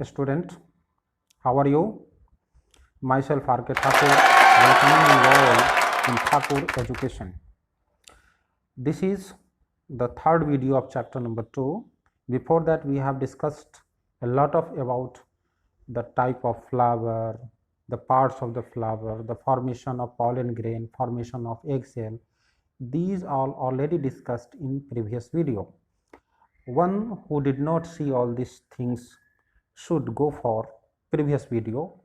student, how are you? Myself R.K. Thakur, welcoming you all in Thakur Education. This is the third video of chapter number 2. Before that, we have discussed a lot about the type of flower, the parts of the flower, the formation of pollen grain, formation of egg cell. These are already discussed in previous video. One who did not see all these things should go for previous video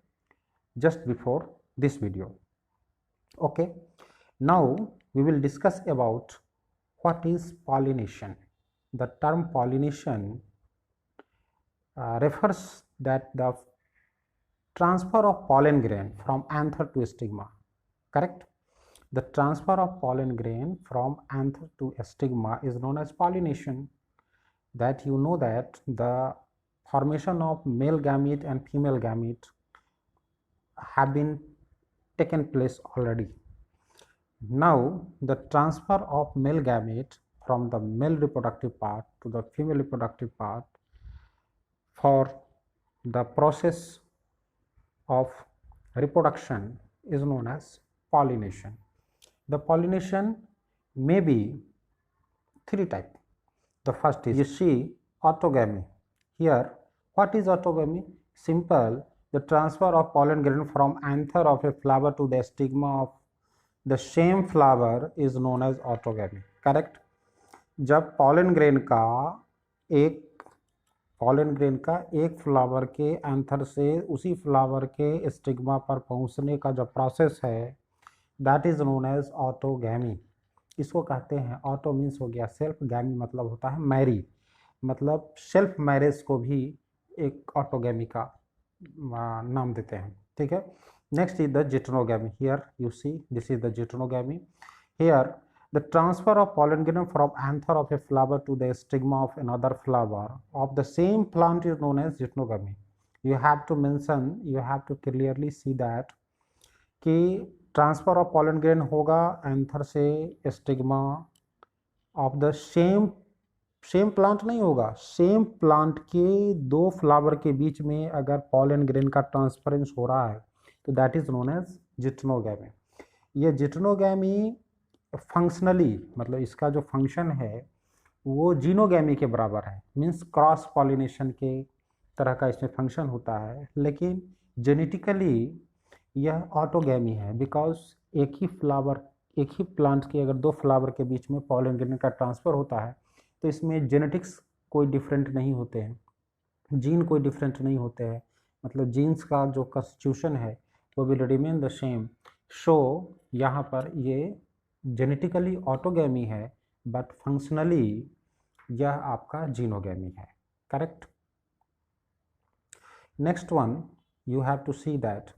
just before this video. Okay, now we will discuss about what is pollination. The term pollination refers that the transfer of pollen grain from anther to stigma, correct? The transfer of pollen grain from anther to stigma is known as pollination. That you know that the formation of male gamete and female gamete have been taken place already. Now the transfer of male gamete from the male reproductive part to the female reproductive part for the process of reproduction is known as pollination. The pollination may be three types. The first is, you see, autogamy. Here, what is autogamy? Simple, the transfer of pollen grain from anther of a flower to the stigma of the same flower is known as autogamy, correct? जब pollen grain का एक flower के anther से उसी flower के stigma पर पहुंचने का जो प्रोसेस है, that is known as autogamy. इसको कहते हैं, ऑटो मीन्स हो गया सेल्फ, गैमी मतलब होता है मैरी, मतलब सेल्फ मैरिज को भी एक ऑटोगैमी का नाम देते हैं, ठीक है. Next is the geitonogamy. Here you see, this is the geitonogamy. Here the transfer of pollen grain from anther of a flower to the stigma of another flower of the same plant is known as जिटनोगैमी. You have to mention, you have to clearly see that कि transfer of pollen grain होगा anther से stigma of the same plant नहीं होगा, same plant के दो flower के बीच में अगर पॉलन ग्रेन का ट्रांसफरेंस हो रहा है तो दैट इज नोन एज जिटनोगैमी. ये जिटनोगैमी फंक्शनली, मतलब इसका जो फंक्शन है वो जीनोगैमी के बराबर है, मीन्स क्रॉस पॉलिनेशन के तरह का इसमें फंक्शन होता है, लेकिन जेनेटिकली यह ऑटोगैमी है. बिकॉज एक ही प्लांट के अगर दो फ्लावर के बीच में पॉलन ग्रेन का ट्रांसफ़र होता है तो इसमें जेनेटिक्स कोई डिफरेंट नहीं होते हैं, जीन कोई डिफरेंट नहीं होते हैं, मतलब जीन्स का जो कॉन्स्टिट्यूशन है वो will remain the same. So यहाँ पर ये जेनेटिकली ऑटोगैमी है बट फंक्शनली यह आपका जीनोगैमी है, correct. Next one you have to see that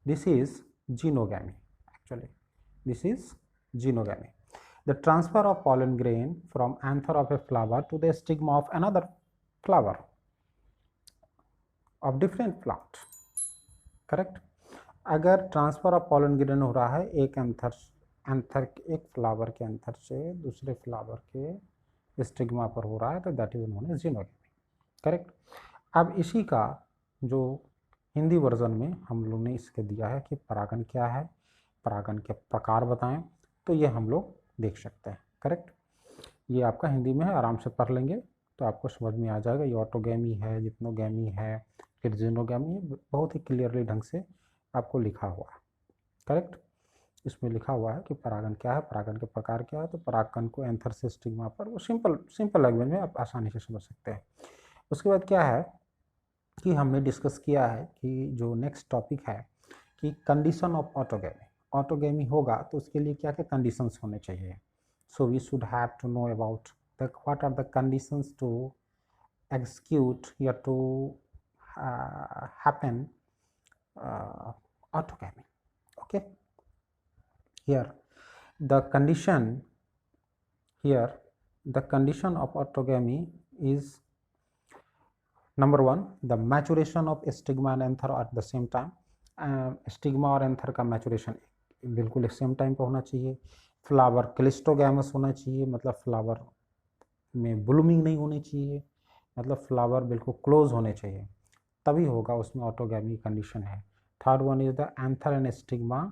this is genogamy. Actually, this is genogamy. The transfer of pollen grain from anther of a flower to the stigma of another flower of different plant, correct. अगर transfer of pollen grain हो रहा है एक एक flower के anther से दूसरे flower के स्टिग्मा पर हो रहा है तो that is known as geitonogamy, correct. अब इसी का जो हिंदी वर्जन में हम लोग ने इसके दिया है कि परागण क्या है, परागण के प्रकार बताएं, तो ये हम लोग देख सकते हैं, करेक्ट. ये आपका हिंदी में है, आराम से पढ़ लेंगे तो आपको समझ में आ जाएगा. ये ऑटोगैमी है, जिटनोगैमी है, फिर जीनोगैमी, बहुत ही क्लियरली ढंग से आपको लिखा हुआ है, करेक्ट. इसमें लिखा हुआ है कि परागण क्या है, परागण के प्रकार क्या है, तो परागण को एंथर से स्टिग्मा पर, वो सिंपल लैंग्वेज में आप आसानी से समझ सकते हैं. उसके बाद क्या है कि हमने डिस्कस किया है कि जो नेक्स्ट टॉपिक है कि कंडीशन ऑफ ऑटोगैमी. ऑटोगैमी होगा तो उसके लिए क्या क्या कंडीशंस होने चाहिए. So we should have to know about the what are the conditions to execute या to happen autogamy. Okay, here the condition of autogamy is number 1, the maturation of stigma and anther at the same time. Stigma और anther का maturation बिल्कुल एक same time पर होना चाहिए. Flower cleistogamous होना चाहिए, मतलब फ्लावर में ब्लूमिंग नहीं होनी चाहिए, मतलब फ्लावर बिल्कुल क्लोज होने चाहिए. तभी होगा, उसमें ऑटोगैमी कंडीशन है। Third one is the anther and stigma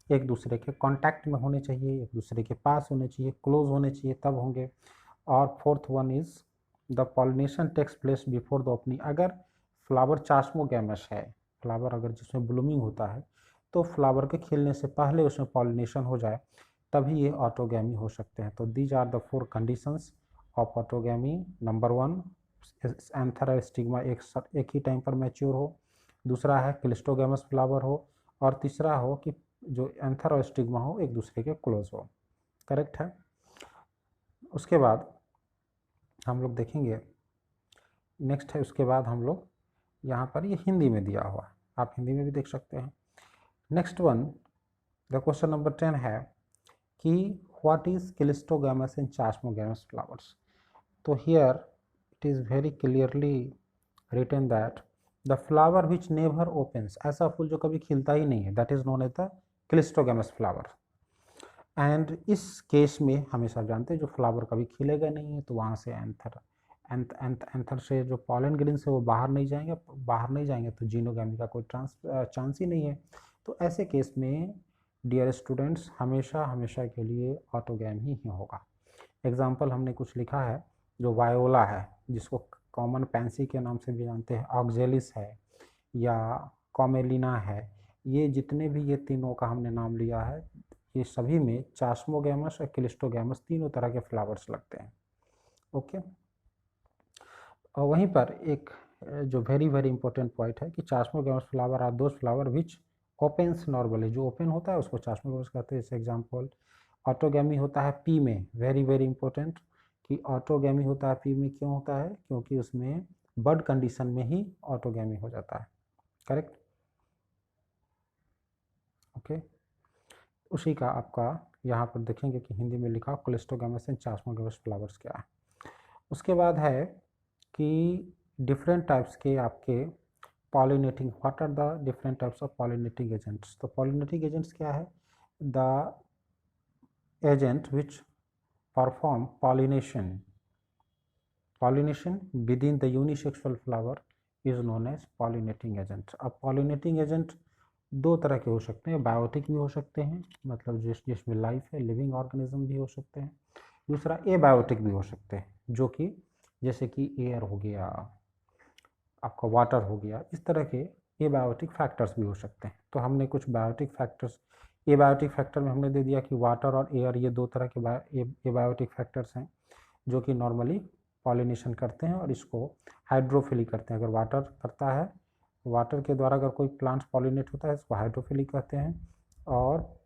एक दूसरे के कांटेक्ट में होने चाहिए, एक दूसरे के पास होने चाहिए, क्लोज होने चाहिए, तब होंगे। और fourth one is the pollination takes place before the opening. अगर फ्लावर चास्मोगैमस है, फ्लावर अगर जिसमें ब्लूमिंग होता है, तो फ्लावर के खिलने से पहले उसमें पॉलिनेशन हो जाए, तभी ये ऑटोगैमी हो सकते हैं। तो these are the 4 conditions of autogamy. Number 1, anther और स्टिग्मा एक ही टाइम पर मैच्योर हो। दूसरा है क्लिस्टोगैमस फ्लावर हो। और तीसरा हो कि जो एंथर और स्टिग्मा हो एक दूसरे के क्लोज हो। करेक्ट है। उसके बाद हम लोग देखेंगे, नेक्स्ट है, उसके बाद हम लोग यहाँ पर ये हिंदी में दिया हुआ है, आप हिंदी में भी देख सकते हैं। Next one, the question number 10 है कि what is cleistogamous and chasmogamous flowers. तो here it is very clearly written that the flower which never opens, ऐसा फूल जो कभी खिलता ही नहीं है, that is known as the cleistogamous flower. And इस केस में हमेशा जानते हैं जो फ्लावर कभी खिलेगा नहीं है, तो वहाँ से एंथर से जो पॉलन ग्रेन्स है वो बाहर नहीं जाएंगे, तो जीनोगैमी का कोई चांस ही नहीं है। तो ऐसे केस में डियर स्टूडेंट्स हमेशा के लिए ऑटोगैमी ही होगा। एग्जाम्पल हमने कुछ लिखा है, जो वायोला है जिसको कॉमन पैंसी के नाम से भी जानते हैं, ऑक्जेलिस है या कॉमेलिना है, ये जितने भी ये तीनों का हमने नाम लिया है, ये सभी में चास्मोगैमस और क्लिस्टोगैमस तीनों तरह के फ्लावर्स लगते हैं। ओके। और वहीं पर एक जो वेरी इंपॉर्टेंट पॉइंट है कि chasmogamous flower are those flower which opens normally, जो ओपन होता है उसको चास्मोगैमस कहते हैं। जैसे एग्जाम्पल ऑटोगैमी होता है पी में, वेरी इंपॉर्टेंट कि ऑटोगैमी होता है पी में। क्यों होता है? क्योंकि उसमें बड कंडीशन में ही ऑटोगैमी हो जाता है। करेक्ट। ओके। उसी का आपका यहाँ पर देखेंगे कि हिंदी में लिखा क्लिस्टोगैमस एंड चास्मोगैमस फ्लावर्स क्या है। उसके बाद है कि डिफरेंट टाइप्स के आपके pollinating, what are the different types of pollinating agents. तो पॉलिनेटिंग एजेंट्स क्या है? The agent which perform pollination within the unisexual flower is known as pollinating agent। अब पॉलिनेटिंग एजेंट दो तरह के हो सकते हैं, बायोटिक भी हो सकते हैं, मतलब जिसमें लाइफ है, लिविंग ऑर्गेनिज्म भी हो सकते हैं। दूसरा एबायोटिक भी हो सकते हैं, जो कि जैसे कि एयर हो गया, आपका वाटर हो गया, इस तरह के एबायोटिक फैक्टर्स भी हो सकते हैं। तो हमने कुछ बायोटिक फैक्टर्स, एबायोटिक फैक्टर में हमने दे दिया कि वाटर और एयर ये दो तरह के एबायोटिक फैक्टर्स हैं जो कि नॉर्मली पॉलिनेशन करते हैं और इसको हाइड्रोफिली करते हैं। अगर वाटर करता है, वाटर के द्वारा अगर कोई प्लांट्स पॉलिनेट होता है इसको हाइड्रोफिली कहते हैं, और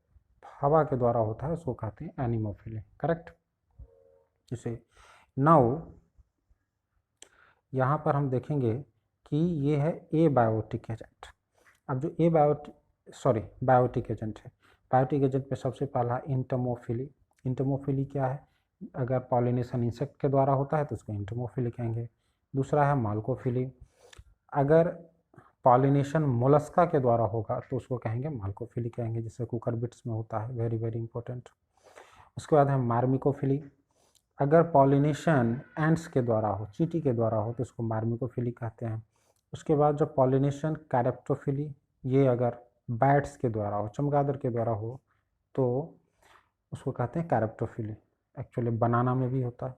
हवा के द्वारा होता है उसको कहते हैं एनिमोफिली। करेक्ट। जैसे नाउ यहाँ पर हम देखेंगे कि ये है एबायोटिक एजेंट। अब जो बायोटिक एजेंट है, बायोटिक एजेंट में सबसे पहला इंटमोफिली। इंटमोफिली क्या है? अगर पॉलिनेशन इंसेक्ट के द्वारा होता है तो उसको इंटमोफिली कहेंगे। दूसरा है माल्कोफिली, अगर पॉलिनेशन मोलस्का के द्वारा होगा तो उसको कहेंगे माल्कोफिली कहेंगे, जैसे कुकरबिट्स में होता है, वेरी इंपॉर्टेंट। उसके बाद है मार्मिकोफिली, अगर पॉलिनेशन एंट्स के द्वारा हो, चींटी के द्वारा हो तो उसको मार्मिकोफिली कहते हैं। उसके बाद जो पॉलिनेशन कैरेप्टोफिली, ये अगर बैट्स के द्वारा हो, चमगादड़ के द्वारा हो तो उसको कहते हैं कैरेप्टोफिली, एक्चुअली बनाना में भी होता है।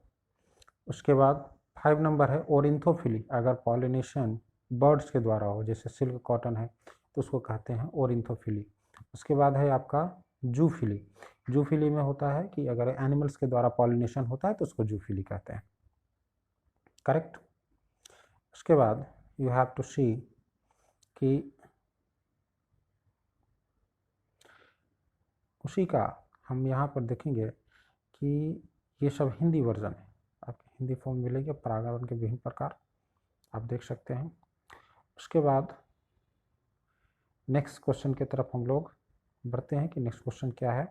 उसके बाद 5 नंबर है ओरिंथोफिली, अगर पॉलिनेशन बर्ड्स के द्वारा हो, जैसे सिल्क कॉटन है तो उसको कहते हैं ओरिंथोफिली। उसके बाद है आपका जूफिली। जूफिली में होता है कि अगर एनिमल्स के द्वारा पॉलिनेशन होता है तो उसको जूफिली कहते हैं। करेक्ट। उसके बाद यू हैव टू सी कि उसी का हम यहाँ पर देखेंगे कि ये सब हिंदी वर्जन है, आपके हिंदी फॉर्म मिलेंगे, परागण के विभिन्न प्रकार आप देख सकते हैं। उसके बाद नेक्स्ट क्वेश्चन की तरफ हम लोग बढ़ते हैं कि नेक्स्ट क्वेश्चन क्या है।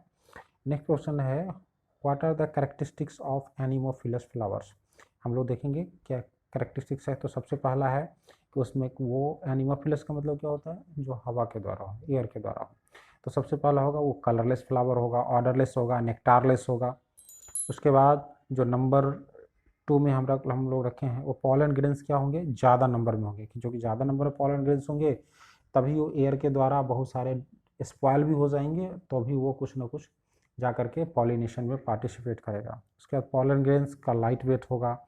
नेक्स्ट क्वेश्चन है what are the characteristics of anemophilous flowers. हम लोग देखेंगे क्या कैरेक्टरिस्टिक्स है। तो सबसे पहला है कि उसमें वो एनिमोफिलस का मतलब क्या होता है? जो हवा के द्वारा हो, एयर के द्वारा हो। तो सबसे पहला होगा वो कलरलेस फ्लावर होगा, ऑर्डरलेस होगा, नेक्टारलेस होगा। उसके बाद जो नंबर 2 में हम लोग रखे हैं, वो पॉलन ग्रेन्स क्या होंगे, ज़्यादा नंबर में होंगे, जो कि ज़्यादा नंबर में पॉलन ग्रेन्स होंगे तभी वो एयर के द्वारा बहुत सारे स्पॉयल भी हो जाएंगे, तो भी वो कुछ ना कुछ जा करके पॉलिनेशन में पार्टिसिपेट करेगा। उसके बाद पॉलन ग्रेन्स का लाइट वेट होगा।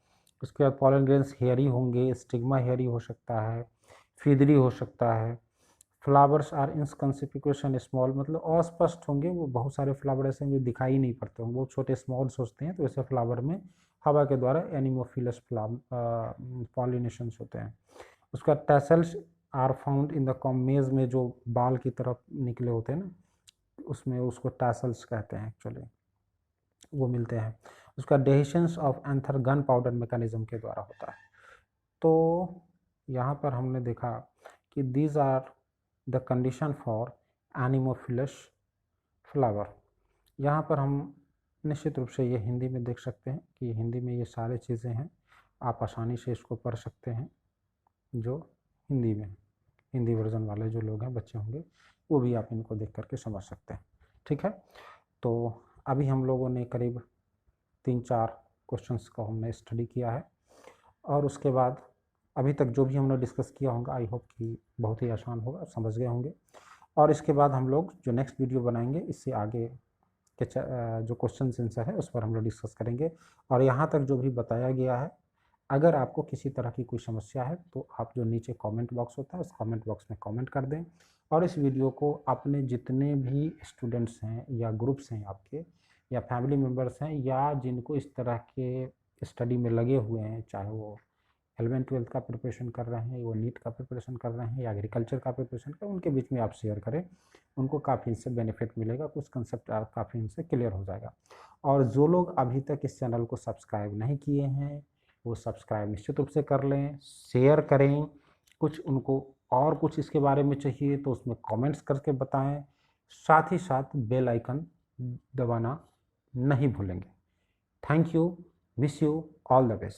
उसके बाद पॉलन ग्रेन्स हेयरी होंगे, स्टिग्मा हेयरी हो सकता है, फीदरी हो सकता है। फ्लावर्स आर इनकंसिक्वेशन स्मॉल, मतलब अस्पष्ट होंगे, वो बहुत सारे फ्लावर ऐसे होंगे दिखाई नहीं पड़ते होंगे, बहुत छोटे स्मॉल सोचते हैं, तो ऐसे फ्लावर में हवा के द्वारा एनिमोफिलस पॉलिनेशंस होते हैं। उसका tassels are found in the corn, maize में जो बाल की तरफ निकले होते हैं ना, उसमें उसको टैसल्स कहते हैं एक्चुअली, वो मिलते हैं। उसका dehiscence of anther gunpowder mechanism के द्वारा होता है। तो यहाँ पर हमने देखा कि these are the condition for anemophilous flower. यहाँ पर हम निश्चित रूप से ये हिंदी में देख सकते हैं कि हिंदी में ये सारी चीज़ें हैं, आप आसानी से इसको पढ़ सकते हैं। जो हिंदी में, हिंदी वर्जन वाले जो लोग हैं, बच्चे होंगे, वो भी आप इनको देख करके समझ सकते हैं। ठीक है, तो अभी हम लोगों ने करीब 3-4 क्वेश्चंस का हमने स्टडी किया है, और उसके बाद अभी तक जो भी हमने डिस्कस किया होगा, आई होप कि बहुत ही आसान होगा, समझ गए होंगे। और इसके बाद हम लोग जो नेक्स्ट वीडियो बनाएंगे, इससे आगे के जो क्वेश्चन आंसर है उस पर हम लोग डिस्कस करेंगे। और यहाँ तक जो भी बताया गया है, अगर आपको किसी तरह की कोई समस्या है तो आप जो नीचे कमेंट बॉक्स होता है, उस कमेंट बॉक्स में कमेंट कर दें, और इस वीडियो को अपने जितने भी स्टूडेंट्स हैं या ग्रुप्स हैं आपके, या फैमिली मेम्बर्स हैं, या जिनको इस तरह के स्टडी में लगे हुए हैं, चाहे वो 11th-12th का प्रिपरेशन कर रहे हैं, वो नीट का प्रिपरेशन कर रहे हैं, या एग्रीकल्चर का प्रिपरेशन कर, उनके बीच में आप शेयर करें, उनको काफ़ी इनसे बेनिफिट मिलेगा, कुछ कंसेप्ट काफ़ी इनसे क्लियर हो जाएगा। और जो लोग अभी तक इस चैनल को सब्सक्राइब नहीं किए हैं, वो सब्सक्राइब निश्चित रूप से कर लें, शेयर करें, कुछ उनको और कुछ इसके बारे में चाहिए तो उसमें कमेंट्स करके बताएं, साथ ही साथ बेल आइकन दबाना नहीं भूलेंगे। Thank you, wish you all the best.